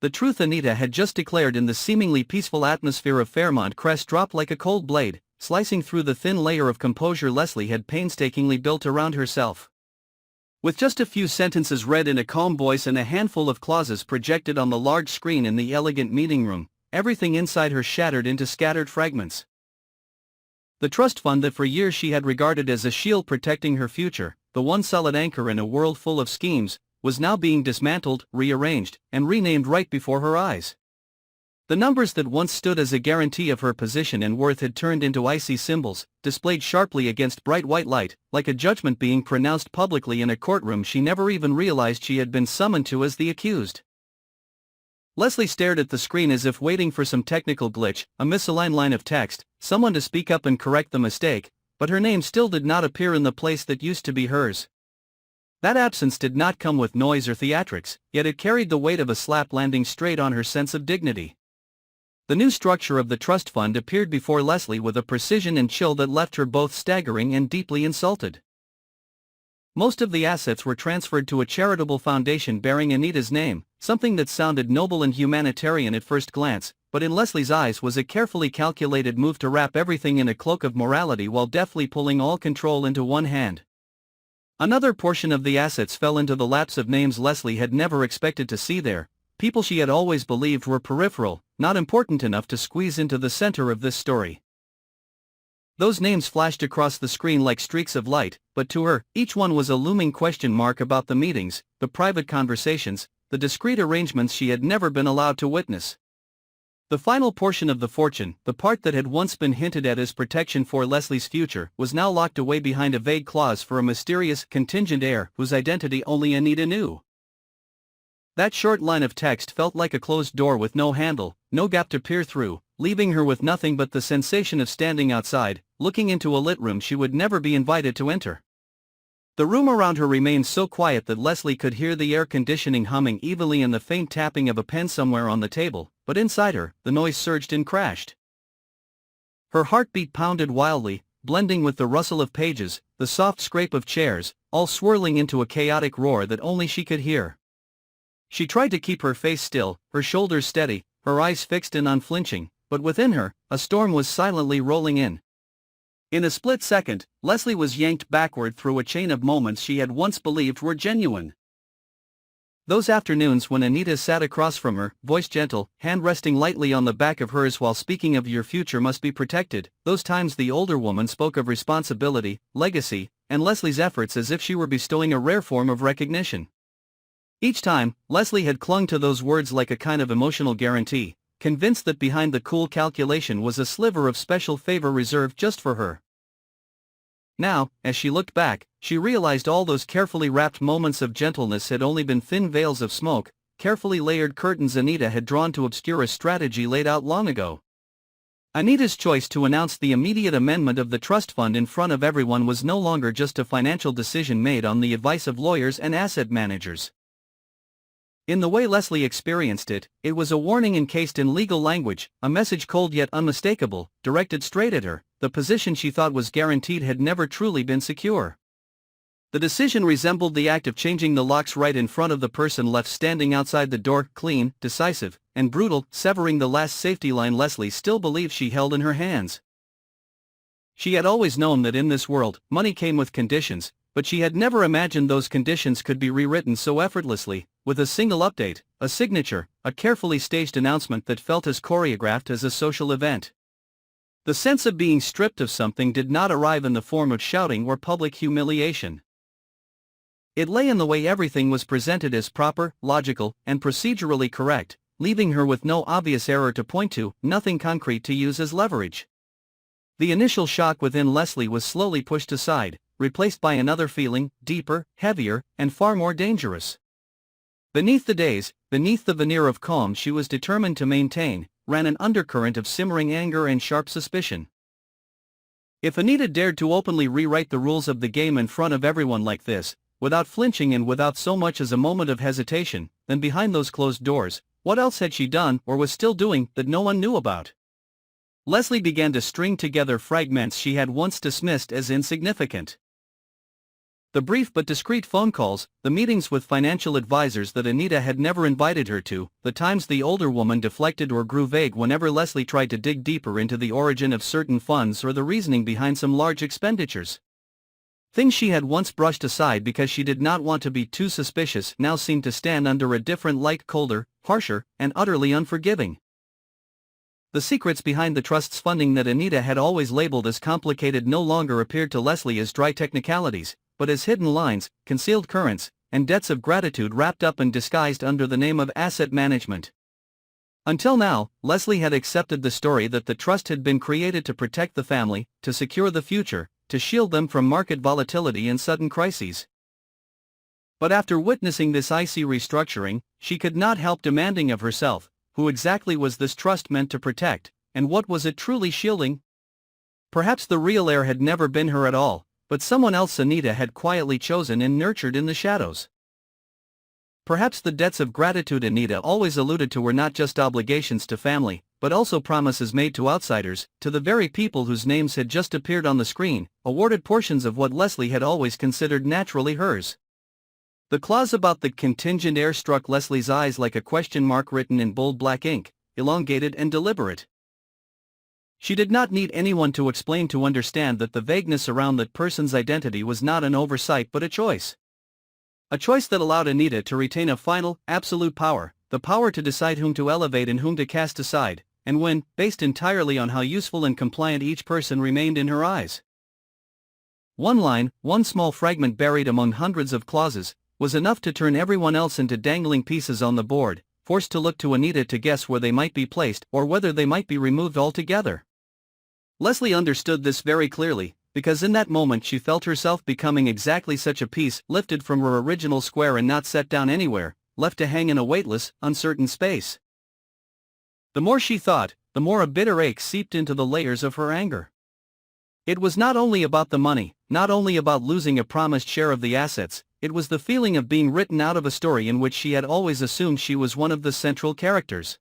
The truth Anita had just declared in the seemingly peaceful atmosphere of Fairmont Crest dropped like a cold blade, slicing through the thin layer of composure Leslie had painstakingly built around herself. With just a few sentences read in a calm voice and a handful of clauses projected on the large screen in the elegant meeting room, everything inside her shattered into scattered fragments. The trust fund that for years she had regarded as a shield protecting her future, the one solid anchor in a world full of schemes, was now being dismantled, rearranged, and renamed right before her eyes. The numbers that once stood as a guarantee of her position and worth had turned into icy symbols, displayed sharply against bright white light, like a judgment being pronounced publicly in a courtroom she never even realized she had been summoned to as the accused. Leslie stared at the screen as if waiting for some technical glitch, a misaligned line of text, someone to speak up and correct the mistake, but her name still did not appear in the place that used to be hers. That absence did not come with noise or theatrics, yet it carried the weight of a slap landing straight on her sense of dignity. The new structure of the trust fund appeared before Leslie with a precision and chill that left her both staggering and deeply insulted. Most of the assets were transferred to a charitable foundation bearing Anita's name, something that sounded noble and humanitarian at first glance, but in Leslie's eyes was a carefully calculated move to wrap everything in a cloak of morality while deftly pulling all control into one hand. Another portion of the assets fell into the laps of names Leslie had never expected to see there, people she had always believed were peripheral, not important enough to squeeze into the center of this story. Those names flashed across the screen like streaks of light, but to her, each one was a looming question mark about the meetings, the private conversations, the discreet arrangements she had never been allowed to witness. The final portion of the fortune, the part that had once been hinted at as protection for Leslie's future, was now locked away behind a vague clause for a mysterious, contingent heir whose identity only Anita knew. That short line of text felt like a closed door with no handle, no gap to peer through, leaving her with nothing but the sensation of standing outside, looking into a lit room she would never be invited to enter. The room around her remained so quiet that Leslie could hear the air conditioning humming evenly and the faint tapping of a pen somewhere on the table, but inside her, the noise surged and crashed. Her heartbeat pounded wildly, blending with the rustle of pages, the soft scrape of chairs, all swirling into a chaotic roar that only she could hear. She tried to keep her face still, her shoulders steady, her eyes fixed and unflinching, but within her, a storm was silently rolling in. In a split second, Leslie was yanked backward through a chain of moments she had once believed were genuine. Those afternoons when Anita sat across from her, voice gentle, hand resting lightly on the back of hers while speaking of your future must be protected, those times the older woman spoke of responsibility, legacy, and Leslie's efforts as if she were bestowing a rare form of recognition. Each time, Leslie had clung to those words like a kind of emotional guarantee, convinced that behind the cool calculation was a sliver of special favor reserved just for her. Now, as she looked back, she realized all those carefully wrapped moments of gentleness had only been thin veils of smoke, carefully layered curtains Anita had drawn to obscure a strategy laid out long ago. Anita's choice to announce the immediate amendment of the trust fund in front of everyone was no longer just a financial decision made on the advice of lawyers and asset managers. In the way Leslie experienced it, it was a warning encased in legal language, a message cold yet unmistakable, directed straight at her. The position she thought was guaranteed had never truly been secure. The decision resembled the act of changing the locks right in front of the person left standing outside the door, clean, decisive, and brutal, severing the last safety line Leslie still believed she held in her hands. She had always known that in this world, money came with conditions, but she had never imagined those conditions could be rewritten so effortlessly, with a single update, a signature, a carefully staged announcement that felt as choreographed as a social event. The sense of being stripped of something did not arrive in the form of shouting or public humiliation. It lay in the way everything was presented as proper, logical, and procedurally correct, leaving her with no obvious error to point to, nothing concrete to use as leverage. The initial shock within Leslie was slowly pushed aside, replaced by another feeling, deeper, heavier, and far more dangerous. Beneath the daze, beneath the veneer of calm she was determined to maintain, ran an undercurrent of simmering anger and sharp suspicion. If Anita dared to openly rewrite the rules of the game in front of everyone like this, without flinching and without so much as a moment of hesitation, then behind those closed doors, what else had she done or was still doing that no one knew about? Leslie began to string together fragments she had once dismissed as insignificant. The brief but discreet phone calls, the meetings with financial advisors that Anita had never invited her to, the times the older woman deflected or grew vague whenever Leslie tried to dig deeper into the origin of certain funds or the reasoning behind some large expenditures. Things she had once brushed aside because she did not want to be too suspicious now seemed to stand under a different light, colder, harsher, and utterly unforgiving. The secrets behind the trust's funding that Anita had always labeled as complicated no longer appeared to Leslie as dry technicalities, but as hidden lines, concealed currents, and debts of gratitude wrapped up and disguised under the name of asset management. Until now, Leslie had accepted the story that the trust had been created to protect the family, to secure the future, to shield them from market volatility and sudden crises. But after witnessing this icy restructuring, she could not help demanding of herself, who exactly was this trust meant to protect, and what was it truly shielding? Perhaps the real heir had never been her at all, but someone else Anita had quietly chosen and nurtured in the shadows. Perhaps the debts of gratitude Anita always alluded to were not just obligations to family, but also promises made to outsiders, to the very people whose names had just appeared on the screen, awarded portions of what Leslie had always considered naturally hers. The clause about the contingent heir struck Leslie's eyes like a question mark written in bold black ink, elongated and deliberate. She did not need anyone to explain to understand that the vagueness around that person's identity was not an oversight but a choice. A choice that allowed Anita to retain a final, absolute power, the power to decide whom to elevate and whom to cast aside, and when, based entirely on how useful and compliant each person remained in her eyes. One line, one small fragment buried among hundreds of clauses, was enough to turn everyone else into dangling pieces on the board, forced to look to Anita to guess where they might be placed or whether they might be removed altogether. Leslie understood this very clearly, because in that moment she felt herself becoming exactly such a piece, lifted from her original square and not set down anywhere, left to hang in a weightless, uncertain space. The more she thought, the more a bitter ache seeped into the layers of her anger. It was not only about the money, not only about losing a promised share of the assets, it was the feeling of being written out of a story in which she had always assumed she was one of the central characters.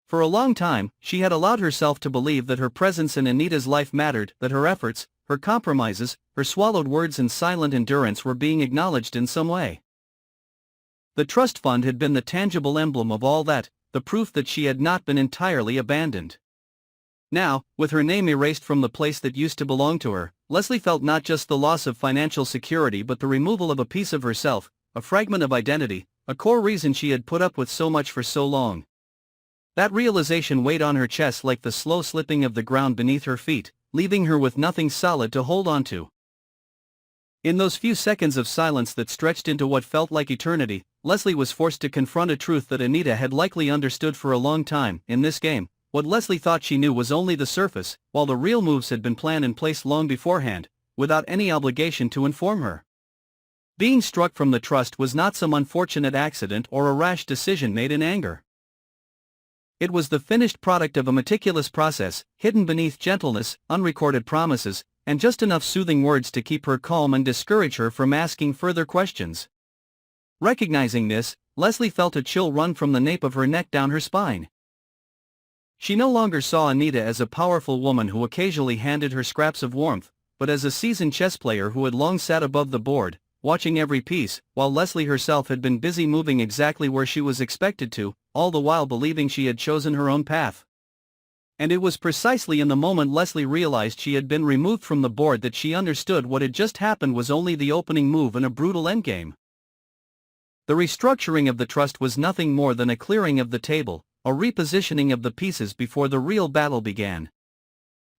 For a long time, she had allowed herself to believe that her presence in Anita's life mattered, that her efforts, her compromises, her swallowed words and silent endurance were being acknowledged in some way. The trust fund had been the tangible emblem of all that, the proof that she had not been entirely abandoned. Now, with her name erased from the place that used to belong to her, Leslie felt not just the loss of financial security but the removal of a piece of herself, a fragment of identity, a core reason she had put up with so much for so long. That realization weighed on her chest like the slow slipping of the ground beneath her feet, leaving her with nothing solid to hold on to. In those few seconds of silence that stretched into what felt like eternity, Leslie was forced to confront a truth that Anita had likely understood for a long time. In this game, what Leslie thought she knew was only the surface, while the real moves had been planned and placed long beforehand, without any obligation to inform her. Being struck from the trust was not some unfortunate accident or a rash decision made in anger. It was the finished product of a meticulous process, hidden beneath gentleness, unrecorded promises, and just enough soothing words to keep her calm and discourage her from asking further questions. Recognizing this, Leslie felt a chill run from the nape of her neck down her spine. She no longer saw Anita as a powerful woman who occasionally handed her scraps of warmth, but as a seasoned chess player who had long sat above the board, watching every piece, while Leslie herself had been busy moving exactly where she was expected to, all the while believing she had chosen her own path. And it was precisely in the moment Leslie realized she had been removed from the board that she understood what had just happened was only the opening move in a brutal endgame. The restructuring of the trust was nothing more than a clearing of the table, a repositioning of the pieces before the real battle began.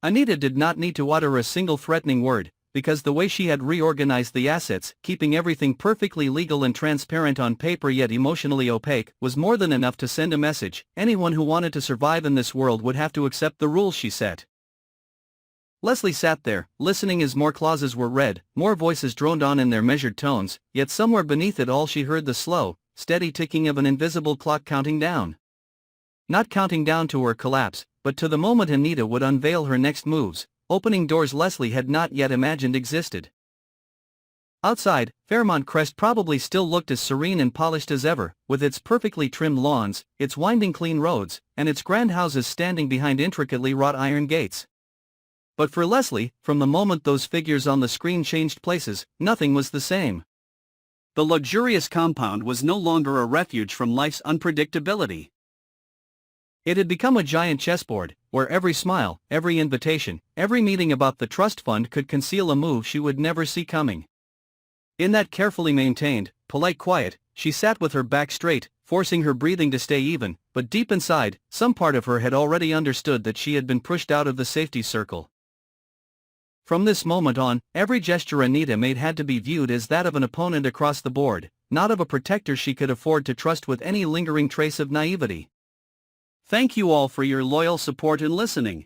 Anita did not need to utter a single threatening word, because the way she had reorganized the assets, keeping everything perfectly legal and transparent on paper yet emotionally opaque, was more than enough to send a message. Anyone who wanted to survive in this world would have to accept the rules she set. Leslie sat there, listening as more clauses were read, more voices droned on in their measured tones, yet somewhere beneath it all she heard the slow, steady ticking of an invisible clock counting down. Not counting down to her collapse, but to the moment Anita would unveil her next moves, opening doors Leslie had not yet imagined existed. Outside, Fairmont Crest probably still looked as serene and polished as ever, with its perfectly trimmed lawns, its winding clean roads, and its grand houses standing behind intricately wrought iron gates. But for Leslie, from the moment those figures on the screen changed places, nothing was the same. The luxurious compound was no longer a refuge from life's unpredictability. It had become a giant chessboard, where every smile, every invitation, every meeting about the trust fund could conceal a move she would never see coming. In that carefully maintained, polite quiet, she sat with her back straight, forcing her breathing to stay even, but deep inside, some part of her had already understood that she had been pushed out of the safety circle. From this moment on, every gesture Anita made had to be viewed as that of an opponent across the board, not of a protector she could afford to trust with any lingering trace of naivety. Thank you all for your loyal support and listening.